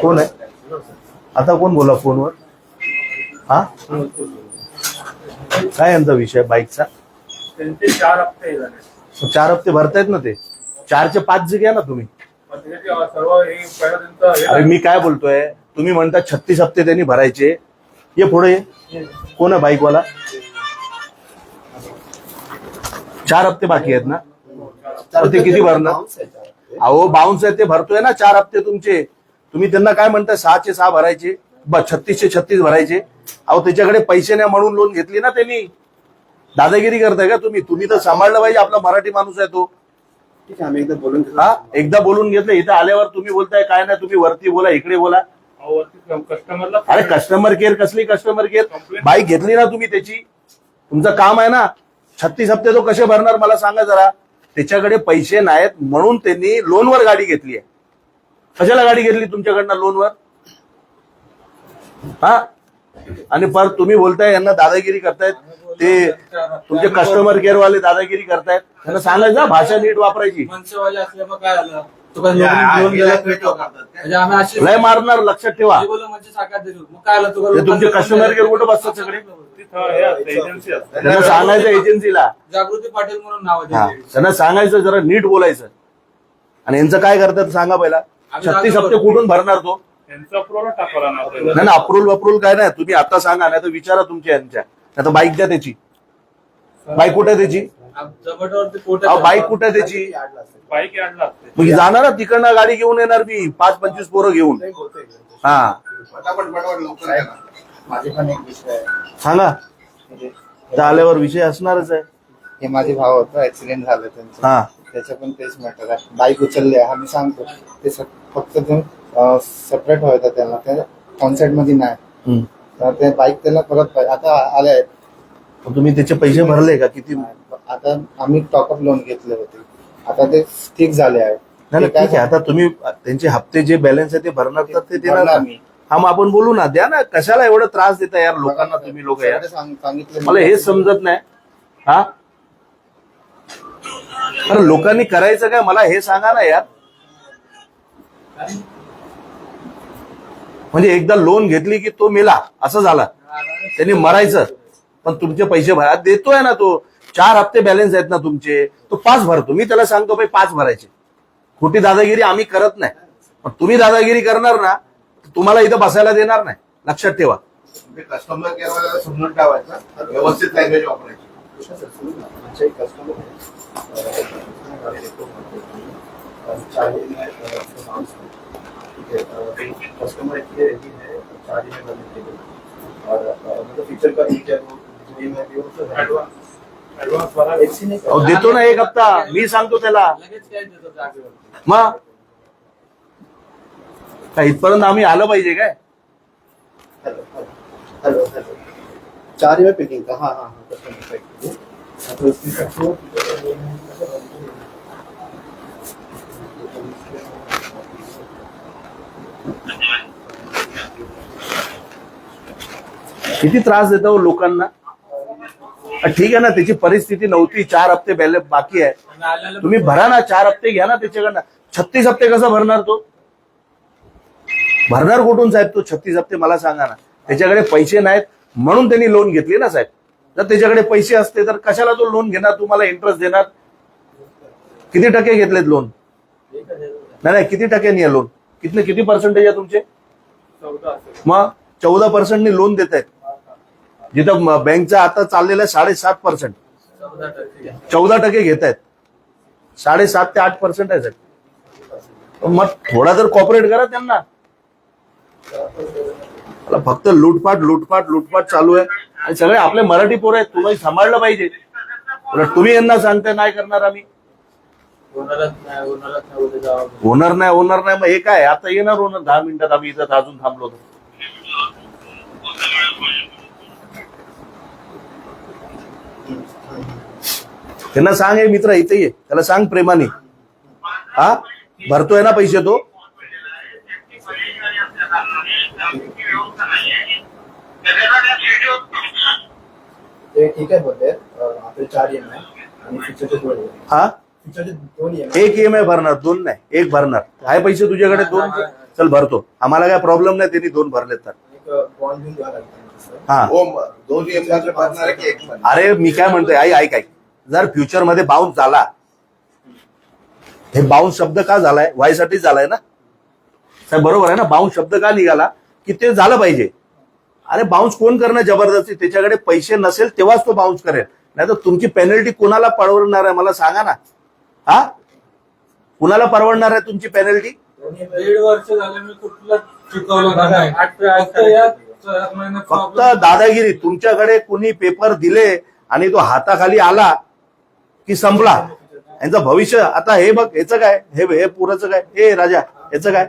कोण आहे आता? कोण बोला फोनवर? हा, काय यांचा विषय बाईकचा? त्यांचे 4 हप्ते झाले. 4 हप्ते भरतायत ना ते. 4चे 5 जे घ्या ना तुम्ही. सर्व हे पहिलं त्यांचं अरे मी काय बोलतोय, तुम्ही म्हणता 36 हप्ते त्यांनी भरायचे. ये पुढे ये. कोण आहे बाईकवाला? 4 हप्ते बाकी आहेत ना, तर ते किती भरणार? अहो बाउन्स आहे ते भरतोय ना 4 हप्ते तुमचे. तुम्ही त्यांना काय म्हणताय 6चे 6 भरायचे, 36चे 36 भरायचे. अहो त्याच्याकडे पैसे नाही म्हणून लोन घेतली ना त्यांनी. दादागिरी करताय का तुम्ही? तुम्ही तर सांभाळलं पाहिजे, आपला मराठी माणूस आहे तो. ठीक आहे, आम्ही एकदा बोलून घेऊ. हा, एकदा बोलून घेतलं. इथं आल्यावर तुम्ही बोलताय काय नाही, तुम्ही वरती बोला, इकडे बोला. कस्टमरला अरे कस्टमर केअर कसली कस्टमर केअर? बाईक घेतली ना तुम्ही त्याची, तुमचं काम आहे ना. 36 हप्ते तो कसे भरणार मला सांगा जरा. त्याच्याकडे पैसे नाहीत म्हणून त्यांनी लोनवर गाडी घेतली आहे. कशाला गाडी घेतली तुमच्याकडनं लोनवर? हा, आणि पर तुम्ही बोलताय यांना दादागिरी करतायत. ते तुमचे कस्टमर केअर वाले दादागिरी करतायत. त्यांना सांगायचं ना भाषा नीट वापरायची. मनसेवाले असले मग काय झालं? तुका लोन गेला म्हणजे आम्ही अशी लय मारणार, लक्षात ठेवा. जे बोललो म्हणजे साकार देऊ. मग काय झालं? तुका ते तुमचे कस्टमर केअर कुठं बसतात सगळे? एजन्सी असते. त्यांना सांगायचं एजन्सीला. जागृती पाटील म्हणून नाव हा, आहे. त्यांना सांगायचं जरा नीट बोलायचं. आणि यांचं काय करतात सांगा पहिला. 36 हप्ते कुठून भरणार तो? त्यांचा अप्रूव्हल टाकावा ना. नाही ना, अप्रूव्हल काय नाही. तुम्ही आता सांगा, नाही तर विचारा तुमच्या यांच्या. नाही तर बाईक द्या त्याची. बाईक कुठे आहे त्याची? जबरदस्ती पोट बाईक कुठे आहे त्याची? बाईक यार्डला असते. मग जाणार ना तिकडनं गाडी घेऊन येणार मी 5-25 पोरं घेऊन. हा, माझे पण एक विषय आहे. सांगा. तर आल्यावर विषय असणारच आहे. हे माझे भाव होतं, ऍक्सिडेंट झालं त्यांचं. हा, त्याचं पण तेच मॅटर आहे. बाईक उचलली आहे आम्ही सांगतो ते फक्त सेपरेट व्हायचं त्यांना, त्या कॉन्सर्ट मध्ये नाही. हम्म. तर ते बाईक त्याला परत पाहिजे. आता आले आहेत. मग तुम्ही त्याचे पैसे भरले का? किती? आता आम्ही टॉकअप लोन घेतले होते, आता ते ठीक झाले आहे. नाही ठीक आहे. आता तुम्ही त्यांचे हप्ते जे बॅलन्स आहे ते भरणार तर ते देणार ना. मी हा, मग आपण बोलू ना. द्या ना. कशाला एवढं त्रास देता यार लोकांना तुम्ही लोक यार? सांगितलं मला हेच समजत नाही. हा, अरे लोकांनी करायचं काय मला हे सांगा ना यार. म्हणजे एकदा लोन घेतली की तो मेला असं झाला, त्यांनी मरायचं. पण तुमचे पैसे भरा देतोय ना तो. 4 हप्ते बॅलन्स आहेत ना तुमचे, तो 5 भरतो. मी त्याला सांगतो भाई 5 भरायचे. खोटी दादागिरी आम्ही करत नाही, पण तुम्ही दादागिरी करणार ना तुम्हाला इथं बसायला देणार नाही. लक्षात ठेवा. कस्टमर केअर वाल्याला समजून ठेवायचं, व्यवस्थित लँग्वेज वापरायची. कस्टमर इसलिए रेडी है 4 ही में बने थे और मतलब फीचर का फीचर जो ही में भी वो ऍडव्हान्स भरा. अहो देतो ना 1 हप्ता. मी सांगतो त्याला. लगेच काय देतो जागेवर. मग काय इथपर्यंत आम्ही आलं पाहिजे काय? हेलो हेलो हेलो 4 ही में पिकिंग का. हाँ हाँ कस्टमर पैक तो इसकी सबको किती त्रास देता हो लोकांना. ठीक आहे ना, त्याची परिस्थिती नव्हती. 4 हप्ते बॅलन्स बाकी आहे. तुम्ही भरा ना, 4 हप्ते घ्या ना त्याच्याकडनं. 36 हप्ते कसं भरणार तो? भरणार कुठून साहेब तो 36 हप्ते मला सांगा ना. त्याच्याकडे पैसे नाहीत म्हणून त्यांनी लोन घेतली ना साहेब. जर त्याच्याकडे पैसे असते तर कशाला तो लोन घेणार, तुम्हाला इंटरेस्ट देणार? किती टक्के घेतलेत लोन? नाही किती टक्क्यांनी आहे लोन? किती पर्सेंटेज आहे तुमचे? 14. मग 14% लोन देत आहेत. जिथं बँकचा आता चाललेला आहे 7.5%. 14% घेत आहेत. 7.5 ते 8% आहे साहेब. मग थोडा जर कॉपरेट करा त्यांना. मला फक्त लूटपाट चालू आहे. आणि सगळे आपले मराठी पोरं आहेत. तुम्ही सांभाळलं पाहिजे. तुम्ही यांना सांगताय नाही करणार आम्ही. होणार नाही. मग हे काय आता येणार होणार 10 मिनिटात. आम्ही इथं अजून थांबलो होतो. त्यांना सांग हे मित्र इथे ये, त्याला सांग प्रेमाने. हा, भरतोय ना पैसे तो. ठीक आहे बोलते आपले 4 EMI आणि फीचरचे थोडे. हा, एक EMI भरणार, दोन नाही, एक भरणार. आहे पैसे तुझ्याकडे दोन, चल भरतो, आम्हाला काय प्रॉब्लेम नाही त्यांनी दोन भरले तर. हा हो, दोन EMI भरणार की एक भरणार? अरे मी काय म्हणतोय, ऐक, जर फ्युचर मध्ये बाउन्स झाला, हे बाउन्स शब्द का झालाय, व्हायसाठी झालाय ना साहेब, बरोबर आहे ना. बाउन्स शब्द का निघाला की ते झालं पाहिजे. अरे बाउन्स कोण करणं जबरदस्ती, त्याच्याकडे पैसे नसेल तेव्हाच तो बाउन्स करेल, नाही तर तुमची पेनल्टी कुणाला परवडणार आहे मला सांगा ना. हा, कुणाला परवडणार आहे तुमची पेनल्टी? 1.5 वर्ष झाले मी कुठलं चुकवलं नाही. फक्त या 4 महिन्यात फक्त problem- दादागिरी. तुमच्याकडे कुणी पेपर दिले आणि तो हाताखाली आला की संपला यांचं भविष्य. आता हे बघ, याचं काय, हे पुराचं काय, हे राजा याचं काय.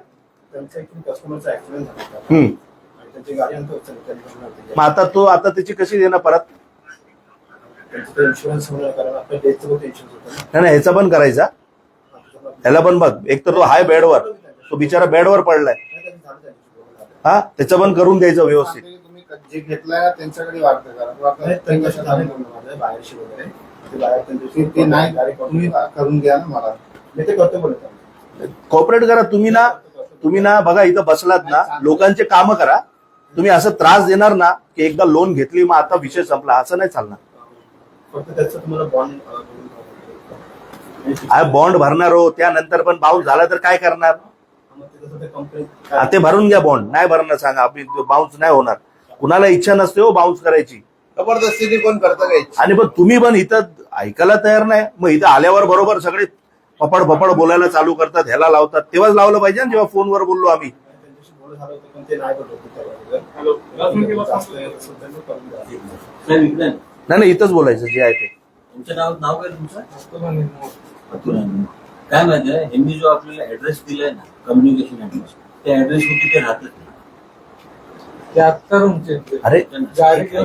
कस्टमरचा ऍक्सिडेंट झाला हम्म. आणि त्यांची गाडी आणतो मग आता त्याची कशी देणार परत? त्यांचं इन्शुरन्स होणार, कारण आपल्या डेथचं पण टेन्शन होतं नाही ह्याचा पण करायचा, ह्याला पण बघ. एक तर तो हाय बेडवर, तो बिचारा बेडवर पडलाय. हा, त्याचं पण करून द्यायचं व्यवस्थित. तुम्ही जे घेतलाय त्यांच्याकडे वाटतं, कारण बाहेरशी वगैरे ते बाहेर ते नाही तुम्ही करून द्या ना मला, मी ते करतो बोलतो. कॉपरेट करा तुम्ही ना बघा, इथं बसलात ना, लोकांचे काम करा. तुम्ही असं त्रास देणार ना की एकदा लोन घेतली मग आता विषय संपला, असं नाही चालणार. फक्त त्याचं तुम्हाला बॉन्ड बॉन्ड भरणार हो, त्यानंतर पण बाउन्स झाला तर काय करणार? कंपनी ते भरून घ्या बॉन्ड. नाही भरणं सांगा, आपली बाउन्स नाही होणार. कुणाला इच्छा नसते हो बाउन्स करायची, जबरदस्तीने कोण करतं काय? आणि पण तुम्ही पण इथं ऐकायला तयार नाही. मग इथं आल्यावर बरोबर सगळे पपड बोलायला चालू करतात, ह्याला लावतात. तेव्हाच लावलं पाहिजे ना जेव्हा फोनवर बोललो आम्ही. त्यांच्याशी बोलणं झालं होतं पण ते नाही बोलत हॅलो, नाही इथंच बोलायचं जे आहे ते. तुमचं नाव काय तुमचं? काय माहिती आहे, यांनी जो आपल्याला ऍड्रेस दिलाय ना, कम्युनिकेशन ऍड्रेस, त्या ऍड्रेस वरती ते राहतच नाही. ते आत्ता रूमचे अरे ऐका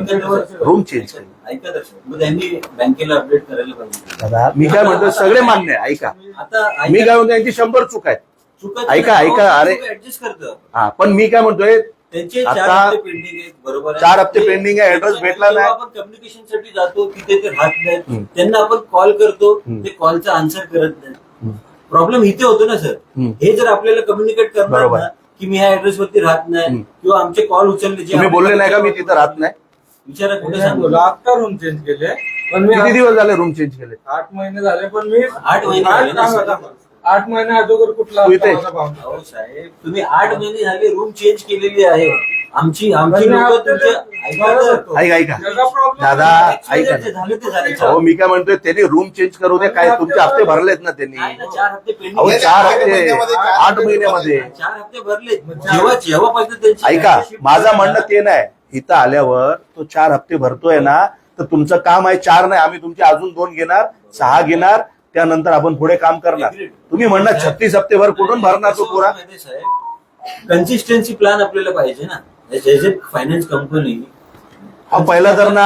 रूम चेंज केली. तसं मग त्यांनी बँकेला अपडेट करायला पाहिजे. दादा मी काय म्हणतो, सगळे मान्य आहे. ऐका, आता मी काय म्हणतो, यांची 100 चूक आहेत. चुकत ऐका, अरे. ऍडजस्ट करतं. हा, पण मी काय म्हणतोय, त्यांचे आता 4 हप्ते पेंडिंग आहेत, बरोबर आहे. 4 हप्ते पेंडिंग आहे, ऍड्रेस भेटला नाही. आपण कम्युनिकेशन साठी जातो तिथे ते राहत नाहीत, त्यांना आपण कॉल करतो, ते कॉलचा आन्सर करत नाही. प्रॉब्लेम इथे होतो ना सर. हे जर आपल्याला कम्युनिकेट करणार बरोबर. ना की मी ह्या ऍड्रेस वरती राहत नाही, किंवा आमचे कॉल उचलले, जे तुम्ही बोलले नाही का मी तिथं राहत नाही? विचारा कुठे सांगू. आत्ता रूम चेंज केले, पण मी किती दिवस झाले रूम चेंज केले? 8 महिने झाले, पण मी 8 महिने झाले ना सर. 8 महिने अगोदर कुठला तू इथे? माझा भाव. अहो साहेब, तुम्ही 8 महिने झाले रूम चेंज केलेली आहे. आमची लोक पण मी तुमच्या ऐका त्याचा problem दादा, आहे. ऐका. झाले ते झाले. हो, मी काय म्हणतोय, त्यांनी रूम चेंज करू दे. काय तुमचे हप्ते भरलेत ना त्यांनी? नाही ना, 4 हप्ते पेंडिंग अहो, आहेत. 4 हप्ते 8 महिन्यामध्ये. 4 हप्ते भरले. जेव्हा पाहिजे त्यांची ऐका, shift माझं म्हणणं ते नाही. इथं आल्यावर तो 4 हप्ते भरतोय ना, तर तुमचं काम आहे 4 नाही, आम्ही तुमचे अजून 2 घेणार, 6 घेणार, त्यानंतर आपण पुढे काम करणार. तुम्ही म्हणणार 36 हप्ते भर कुठून भरणार तो पुरा? कन्सिस्टन्सी प्लॅन आपल्याला पाहिजे ना, एज ए फायनान्स कंपनी. पहिला तर ना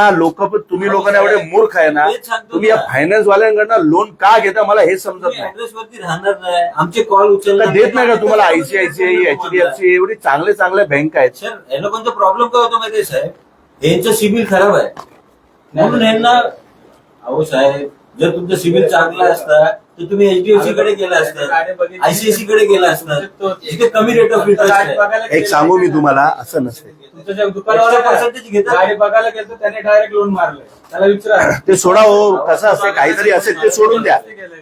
तुम्ही लोकांना एवढे मूर्ख आहे ना, तुम्ही या फायनान्स वाल्यांकडनं लोन का घेता मला हे समजत नाही. ऍड्रेस वरती राहणार नाही, आमचे कॉल तर उचलणार देत नाही का तुम्हाला? ICICI, HDFC एवढी चांगल्या बँक आहेत. सर, या लोकांचा प्रॉब्लेम काय होतो माहितीये साहेब, यांचं सिबिल खराब आहे म्हणून यांना. अहो साहेब, जर तुमचं सिबिल चांगला असता तर तुम्ही HDFC कडे गेला असतात, ICICI कडे गेला असतात, जिथे कमी रेट ऑफ इंटरेस्ट आहे. एक सांगू मी तुम्हाला, असं नसेल. तुमच्या दुकानावर पर्सेंटेज घेतात. गाडी बघायला गेलो त्याने डायरेक्ट लोन मारले. त्याला विचारा, ते सोडा हो, कसं असेल काहीतरी असेल ते सोडून द्या.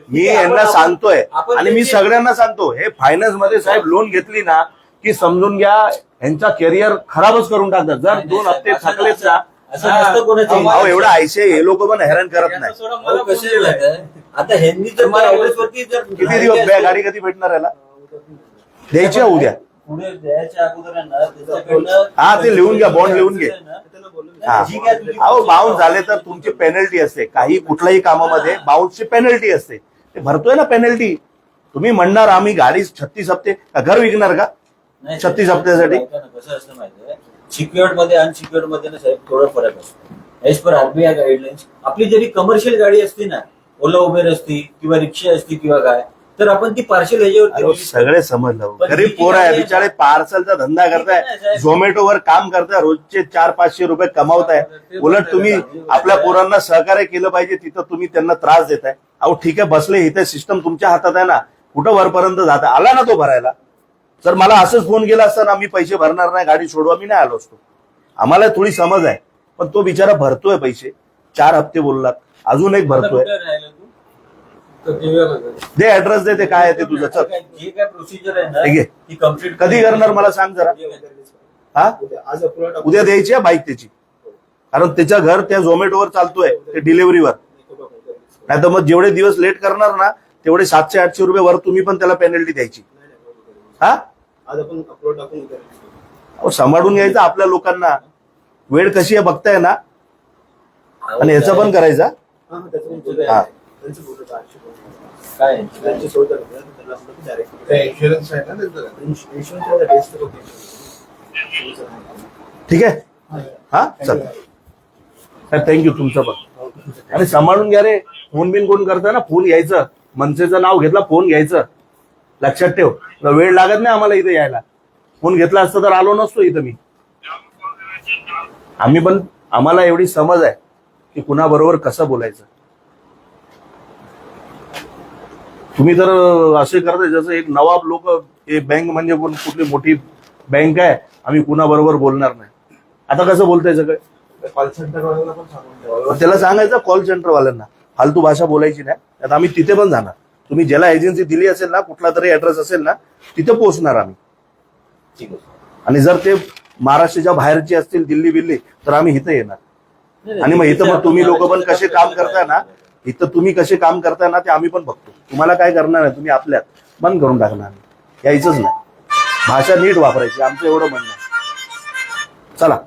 मी यांना सांगतोय आणि मी सगळ्यांना सांगतो, हे फायनान्स मध्ये साहेब लोन घेतली ना की समजून घ्या यांचा कॅरियर खराबच करून टाकतात. जर 2 हप्ते थकलेच ना, असं नसतं कोणाचं. अहो एवढं ICICI हे लोक पण हैराण करत नाही. अहो, कसं आहे माहिती आहे? आता ह्यांनी जर मला ऍड्रेस वरती जर किती दिवस गाडी कधी भेटणार याला? द्यायची आहे उद्या? पुढे द्यायच्या अगोदर आहे ना, त्याच्याकडनं हा, ते लिहून घ्या, बॉन्ड लिहून घे. हा. ठीक आहे, तुझी अहो बाउन्स झाले तर तुमची पेनल्टी असते. काही कुठल्याही कामामध्ये बाउन्सची पेनल्टी असते. ते भरतोय ना पेनल्टी. तुम्ही म्हणणार आम्ही गाडी 36 हप्ते घर विकणार का नाही, 36 हप्त्यासाठी? ऐका ना, कसं असतं माहिती आहे, सिक्युअर्ड मध्ये अनसिक्युअर्ड मध्ये ना साहेब थोडा फरक असतो. एज पर RBI गाईडलाईन्स, आपली जरी कमर्शियल गाडी असती ना, ओला उबेर असती किंवा रिक्षा असती किंवा काय, तर आपण ती पार्सल ह्याच्यावरती अहो, release सगळे समजलं पण गरीब ही पोर आहे आहे ना. बिचारे पार्सलचा धंदा करताय ठीक आहे ना, साहेब. झोमॅटोवर काम करताय रोजचे 400-500 रुपये कमावताय उलट तुम्ही आपल्या पोरांना सहकार्य केलं पाहिजे तिथं तुम्ही त्यांना त्रास देताय अहो ठीक आहे बसले इथे सिस्टम तुमच्या हातात आहे ना कुठं वरपर्यंत जात आला ना तो भरायला जर मला असंच फोन केला असता ना मी पैसे भरणार नाही गाडी सोडवा मी नाही आलो असतो आम्हाला थोडी समज आहे पण तो बिचारा भरतोय पैसे 4 हप्ते बोललात अजून एक आता भरतोय कुठे राहिला तू? तर दिव्याला जाईल. दे ऍड्रेस दे ते काय आहे ते तुझं चल जे काय प्रोसिजर आहे ना ठीक आहे. ती कम्प्लीट कधी करणार मला सांग जरा हा आज अप्रूव्ह टाकून उद्या द्यायची आहे बाईक त्याची कारण त्याच्या घर त्या झोमॅटोवर चालतोय ते डिलिव्हरीवर नाही तर मग जेवढे दिवस लेट करणार ना तेवढे 700-800 रुपये वर तुम्ही पण त्याला पेनल्टी द्यायची हा आज आपण अप्रूव्ह टाकून उद्या अहो, सांभाळून घ्यायचं आपल्या लोकांना वेळ कशी आहे बघताय ना आणि याचं पण करायचा हा, त्याचं पण बोलू. हा त्यांचं बोलू, 400 बोलू. काय त्यांची सोय करून द्या, त्यांना म्हणलं की direct. इन्शुरन्स आहे ना त्यांचं इन्शुरन्स टेस्ट करून ठीक आहे हा चल थँक्यू तुमचं पण आणि सांभाळून घ्या रे फोन बिन कोण करता ना फोन घ्यायचं मनसेचं नाव घेतला फोन घ्यायचं लक्षात ठेव तुला वेळ लागत नाही आम्हाला इथे यायला फोन घेतला असता तर आलो नसतो इथं मी आम्ही पण आम्हाला एवढी समज आहे की कुणाबरोबर कसं बोलायचं तुम्ही तर असे करताय जसं एक नवाब लोक हे बँक म्हणजे कुठली मोठी बँक आहे आम्ही कुणाबरोबर बोलणार नाही आता कसं बोलताय सगळं कॉल सेंटर वाल्याला पण सांगून द्यावं. त्याला सांगायचं कॉल सेंटरवाल्यांना फालतू भाषा बोलायची नाही आता आम्ही तिथे पण जाणार तुम्ही ज्याला एजन्सी दिली असेल ना कुठला तरी ऍड्रेस असेल ना तिथे पोहोचणार आम्ही ठीक आहे. आणि जर ते महाराष्ट्राच्या बाहेरचे असतील दिल्ली बिल्ली तर आम्ही इथं येणार आणि मग इथं मग तुम्ही लोक पण कसे काम करताय ना इथं तुम्ही कसे काम करताय ना ते आम्ही पण बघतो तुम्हाला काय करणार आहे तुम्ही आपल्यात बंद करून टाकणार यायचंच नाही भाषा नीट वापरायची आमचं एवढं म्हणणं आहे चला